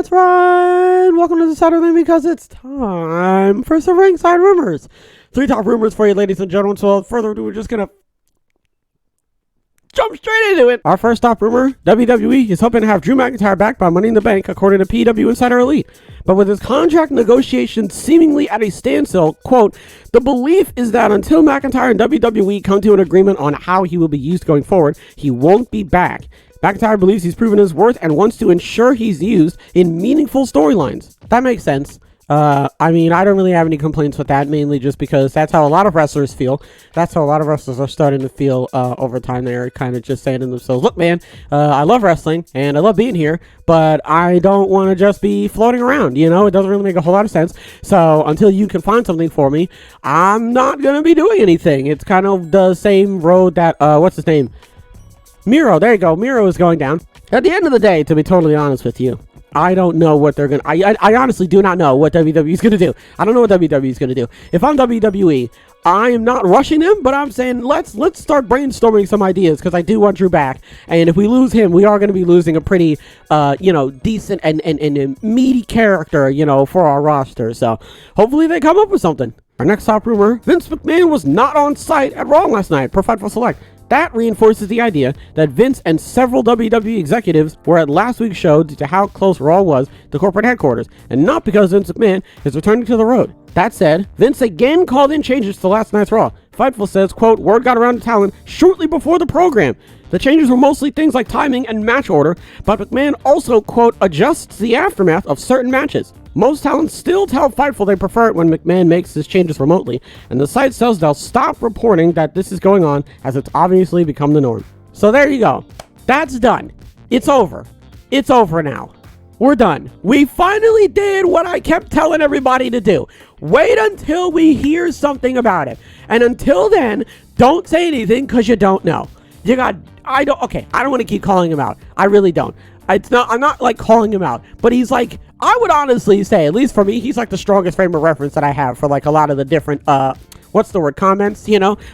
That's right. Welcome to the Saturday because it's time for some Ringside rumors. 3 top rumors for you, ladies and gentlemen. So without further ado, we're just going to jump straight into it. Our first top rumor, WWE is hoping to have Drew McIntyre back by Money in the Bank, according to PW Insider Elite. But with his contract negotiations seemingly at a standstill, quote, the belief is that until McIntyre and WWE come to an agreement on how he will be used going forward, he won't be back. McIntyre believes he's proven his worth and wants to ensure he's used in meaningful storylines. That makes sense. I mean, I don't really have any complaints with that, mainly just because that's how a lot of wrestlers feel. That's how a lot of wrestlers are starting to feel over time. They're kind of just saying to themselves, look, man, I love wrestling and I love being here, but I don't want to just be floating around. You know, it doesn't really make a whole lot of sense. So until you can find something for me, I'm not going to be doing anything. It's kind of the same road that, what's his name? Miro, there you go. Miro is going down. At the end of the day, to be totally honest with you, I don't know what they're going to... I honestly do not know what WWE is going to do. I don't know what WWE is going to do. If I'm WWE, I am not rushing them, but I'm saying let's start brainstorming some ideas because I do want Drew back. And if we lose him, we are going to be losing a pretty, decent and meaty character, for our roster. So hopefully they come up with something. Our next top rumor, Vince McMahon was not on site at Raw last night per Fightful Select. That reinforces the idea that Vince and several WWE executives were at last week's show due to how close Raw was to corporate headquarters, and not because Vince McMahon is returning to the road. That said, Vince again called in changes to last night's Raw. Fightful says, quote, word got around to talent shortly before the program. The changes were mostly things like timing and match order, but McMahon also, quote, adjusts the aftermath of certain matches. Most talents still tell Fightful they prefer it when McMahon makes his changes remotely, and the site says they'll stop reporting that this is going on as it's obviously become the norm. So there you go. That's done. It's over. It's over now. We're done. We finally did what I kept telling everybody to do. Wait until we hear something about it. And until then, don't say anything because you don't know. I don't want to keep calling him out. I really don't. I'm not like calling him out, but he's like, I would honestly say, at least for me, he's like the strongest frame of reference that I have for like a lot of the different, comments,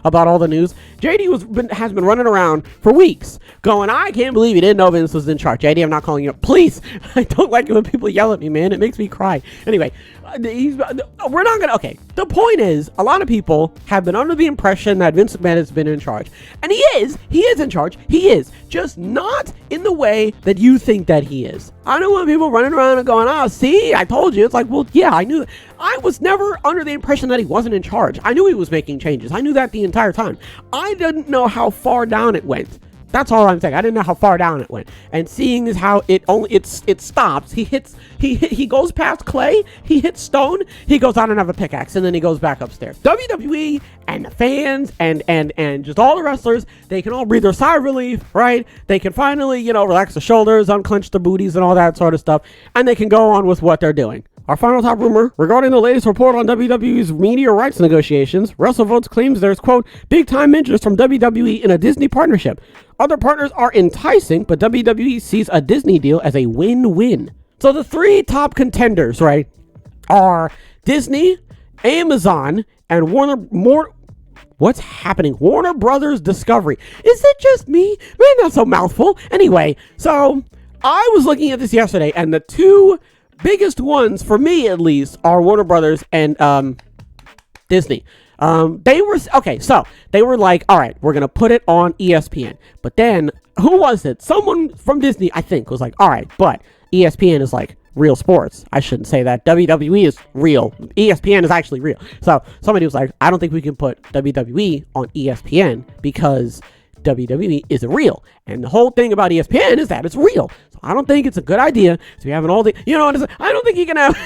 about all the news. JD has been running around for weeks going, I can't believe you didn't know Vince was in charge. JD, I'm not calling you up. Please. I don't like it when people yell at me, man. It makes me cry. Anyway, we're not going to, okay. The point is, a lot of people have been under the impression that Vince McMahon has been in charge. And he is in charge. He is. Just not in the way that you think that he is. I don't want people running around and going, oh, see, I told you. It's like, well, yeah, I knew that. I was never under the impression that he wasn't in charge. I knew he was making changes. I knew that the entire time. I didn't know how far down it went. That's all I'm saying. I didn't know how far down it went. And seeing is how it stops. He goes past Clay, he hits Stone, he goes on another pickaxe, and then he goes back upstairs. WWE and the fans and just all the wrestlers, they can all breathe their sigh of relief, right? They can finally, relax the shoulders, unclench the booties and all that sort of stuff, and they can go on with what they're doing. Our final top rumor, regarding the latest report on WWE's media rights negotiations, WrestleVotes claims there's, quote, big-time interest from WWE in a Disney partnership. Other partners are enticing, but WWE sees a Disney deal as a win-win. So the 3 top contenders, right, are Disney, Amazon, and what's happening? Warner Brothers Discovery. Is it just me? Man, that's a mouthful. Anyway, so I was looking at this yesterday, and the 2 biggest ones, for me at least, are Warner Brothers and Disney. They were like, all right, we're going to put it on ESPN. But then, who was it? Someone from Disney, I think, was like, all right, but ESPN is like real sports. I shouldn't say that. WWE is real. ESPN is actually real. So somebody was like, I don't think we can put WWE on ESPN because WWE isn't real. And the whole thing about ESPN is that it's real. So I don't think it's a good idea to be having all the, I don't think you can have,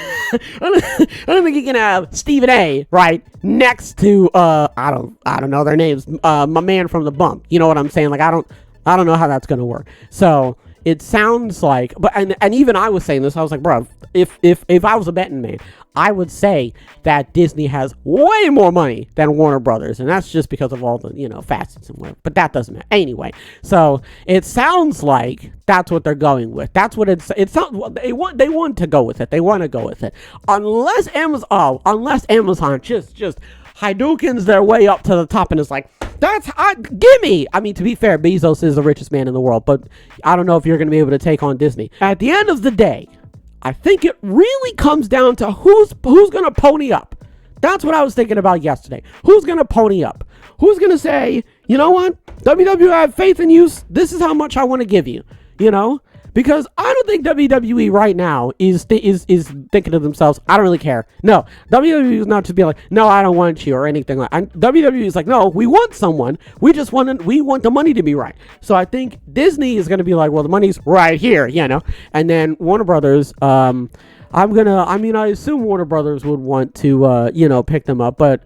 I don't think you can have Stephen A, right, next to, I don't know their names, my man from The Bump. You know what I'm saying? Like, I don't know how that's going to work. So it sounds like, but, and even I was saying this, I was like, bro, if I was a betting man, I would say that Disney has way more money than Warner Brothers, and that's just because of all the, facets and whatever, but that doesn't matter. Anyway, so it sounds like that's what they're going with. That's what it sounds, they want to go with it. They want to go with it. Unless Amazon just Hadoukens their way up to the top and is like, gimme. I mean, to be fair, Bezos is the richest man in the world, but I don't know if you're going to be able to take on Disney. At the end of the day, I think it really comes down to who's going to pony up. That's what I was thinking about yesterday. Who's going to pony up? Who's going to say, you know what? WWE, I have faith in you. This is how much I want to give you, you know? Because I don't think WWE right now is thinking to themselves, I don't really care. No, WWE is not to be like, no, I don't want you or anything like that. WWE is like, no, we want someone. We want the money to be right. So I think Disney is going to be like, well, the money's right here, you know? And then Warner Brothers, I assume Warner Brothers would want to, pick them up. But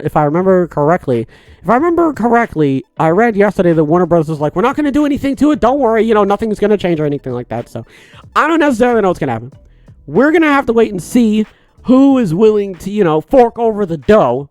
if I remember correctly, I read yesterday that Warner Brothers was like, we're not going to do anything to it. Don't worry. Nothing's going to change or anything like that. So I don't necessarily know what's going to happen. We're going to have to wait and see who is willing to, fork over the dough,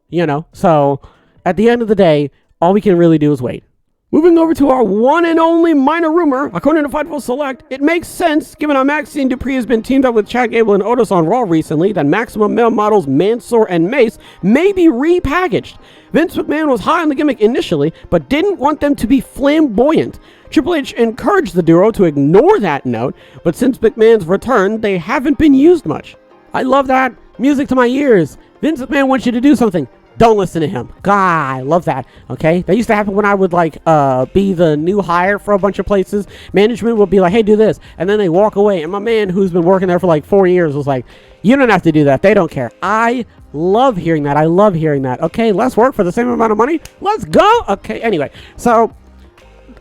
So at the end of the day, all we can really do is wait. Moving over to our one and only minor rumor, according to Fightful Select, it makes sense, given how Maxine Dupree has been teamed up with Chad Gable and Otis on Raw recently, that Maximum Male models Mansoor and Mace may be repackaged. Vince McMahon was high on the gimmick initially, but didn't want them to be flamboyant. Triple H encouraged the duo to ignore that note, but since McMahon's return, they haven't been used much. I love that. Music to my ears. Vince McMahon wants you to do something. Don't listen to him. God, I love that. Okay, that used to happen when I would be the new hire for a bunch of places. Management would be like, "Hey, do this," and then they walk away. And my man, who's been working there for like 4 years, was like, "You don't have to do that. They don't care." I love hearing that. Okay, less work for the same amount of money. Let's go. Okay. Anyway, so.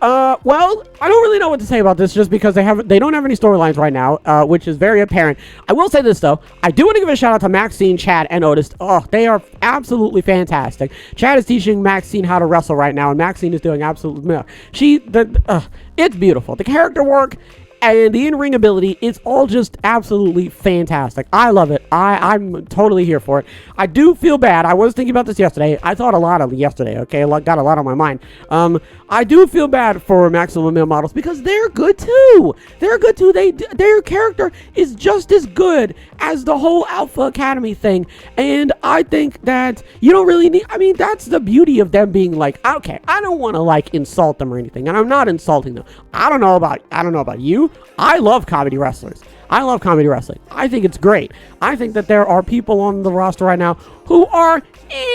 Well, I don't really know what to say about this just because they don't have any storylines right now, which is very apparent. I will say this though, I do want to give a shout out to Maxine, Chad, and Otis. Oh, they are absolutely fantastic. Chad is teaching Maxine how to wrestle right now, and Maxine is doing absolutely, it's beautiful. The character work and the in-ring ability, it's all just absolutely fantastic. I love it. I'm totally here for it. I do feel bad. I was thinking about this yesterday. I thought a lot of it yesterday, okay? Got a lot on my mind. I do feel bad for Maximum Male models because they're good too. Their character is just as good as the whole Alpha Academy thing. And I think that you don't really need, that's the beauty of them being like, okay, I don't want to insult them or anything. And I'm not insulting them. I don't know about you. I love comedy wrestlers. I love comedy wrestling. I think it's great. I think that there are people on the roster right now who are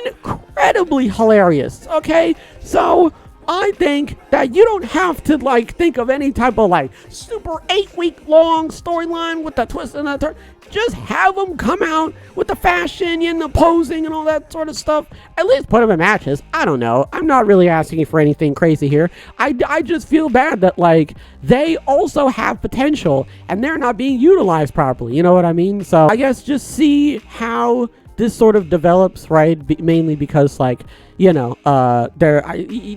incredibly hilarious. Okay? So I think that you don't have to think of any type of super 8-week long storyline with the twist and the turn. Just have them come out with the fashion and the posing and all that sort of stuff. At least put them in matches. I don't know. I'm not really asking for anything crazy here. I just feel bad that they also have potential and they're not being utilized properly. You know what I mean? So I guess just see how this sort of develops, right? Mainly because you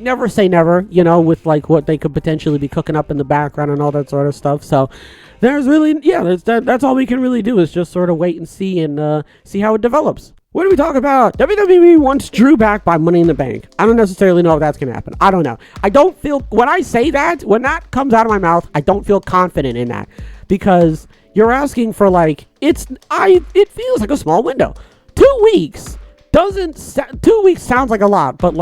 never say never, with what they could potentially be cooking up in the background and all that sort of stuff. So there's really, that's all we can really do is just sort of wait and see how it develops. What do we talk about? WWE wants Drew back by Money in the Bank. I don't necessarily know if that's going to happen. I don't know. I don't feel, when I say that, when that comes out of my mouth, I don't feel confident in that because you're asking for it feels like a small window. 2 weeks 2 weeks sounds like a lot, but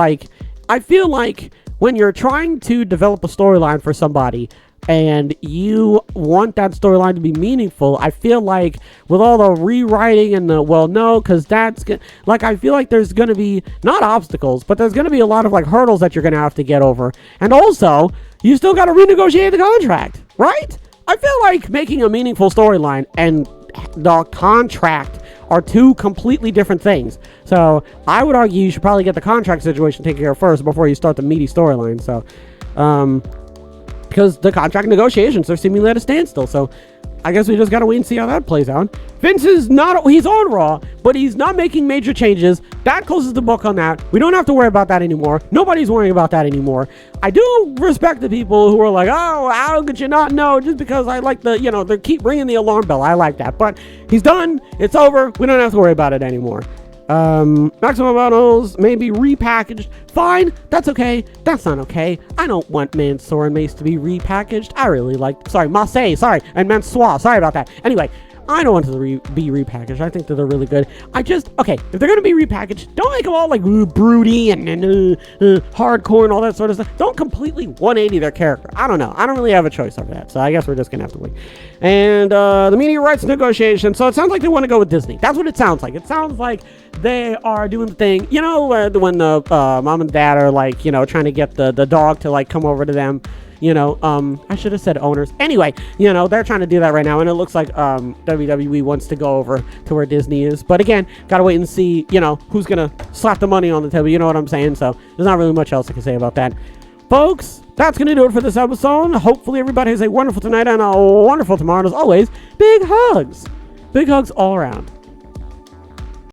I feel like when you're trying to develop a storyline for somebody and you want that storyline to be meaningful, I feel like with all the rewriting and because that's I feel like there's going to be not obstacles, but there's going to be a lot of hurdles that you're going to have to get over. And also, you still got to renegotiate the contract, right? I feel like making a meaningful storyline and the contract are two completely different things. So I would argue you should probably get the contract situation taken care of first before you start the meaty storyline. So, because the contract negotiations are seemingly at a standstill. So I guess we just gotta wait and see how that plays out. Vince is he's on Raw, but he's not making major changes. That closes the book on that. We don't have to worry about that anymore. Nobody's worrying about that anymore. I do respect the people who are like, oh, how could you not know? Just because I like they keep ringing the alarm bell. I like that. But he's done. It's over. We don't have to worry about it anymore. Maximum models may be repackaged. Fine, that's okay. That's not okay. I don't want Mansoor and Mace to be repackaged. I really Mace, and Mansoor. Sorry about that. Anyway, I don't want it to be repackaged. I think that they're really good. Okay, if they're going to be repackaged, don't make them all like broody and hardcore and all that sort of stuff. Don't completely 180 their character. I don't know. I don't really have a choice over that. So I guess we're just going to have to wait. And the media rights negotiation. So it sounds like they want to go with Disney. That's what it sounds like. It sounds like they are doing the thing, you know, when the mom and dad are like, you know, trying to get the dog to like come over to them. You know, I should have said owners. Anyway, you know, they're trying to do that right now, and it looks like WWE wants to go over to where Disney is. But again, gotta wait and see, you know, who's gonna slap the money on the table. You know what I'm saying? So there's not really much else I can say about that. Folks, that's gonna do it for this episode. Hopefully everybody has a wonderful tonight and a wonderful tomorrow. And as always, big hugs. Big hugs all around.